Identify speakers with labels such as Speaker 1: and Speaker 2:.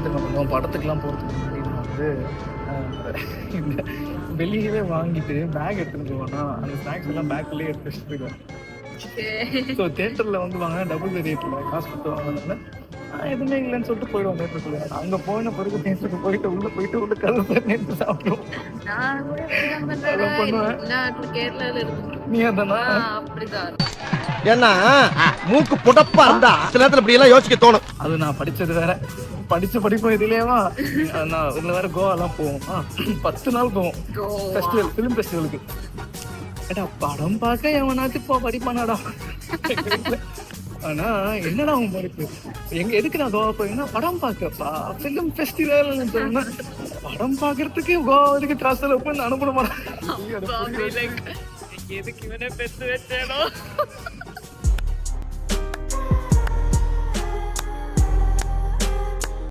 Speaker 1: தெரியுமா பண்ணுவோம், படத்துக்குலாம் போகிறதுக்கு முன்னாடி நான் வந்து இந்த வெளியவே வாங்கிட்டு பேக் எடுத்துகிட்டு போவேன்னா அந்த ஸ்நாக்ஸ் எல்லாம் பேக்லேயே எடுத்து வச்சுட்டு போயிடுவேன். ஸோ தேட்டரில் வந்து வாங்கினா டபுள் ரேட்டில் காசு கொடுத்து வாங்கினால எதுவுமே இல்லைன்னு சொல்லிட்டு போயிடுவோம் தேட்டருக்குள்ள. அங்கே போன பிறகு தேட்டருக்கு போயிட்டு உள்ள கதை நேற்று சாப்பிடுவோம். பண்ணுவேன். நீ அதானா?
Speaker 2: ஏன்னா மூக்கு புடப்பா இருந்தா சில நேரத்துல இப்படி எல்லாம் யோசிக்க தோணும்.
Speaker 1: அது நான் படிச்சது வேற, படிப்பும் இதுலயேவா. நான் இதுல வேற கோவாலாம் போவோம். 10 நாள் போவோம் ஃபெஸ்டிவல், ஃபிலிம் ஃபெஸ்டிவலுக்கு. ஏடா படம் பார்க்க எவனாச்சும் படிப்பானாடா. ஆனா என்னடா அவன் படிப்பு எதுக்கு நான் கோவா போயிருந்தா படம் பார்க்கப்பா, ஃபிலிம் ஃபெஸ்டிவல் சொன்னா படம் பார்க்கறதுக்கு கோவாவுக்கு திராசல போய் அனுப்ப மாட்டேன். எதுக்கு இவனே பெற்று வச்சேனோ.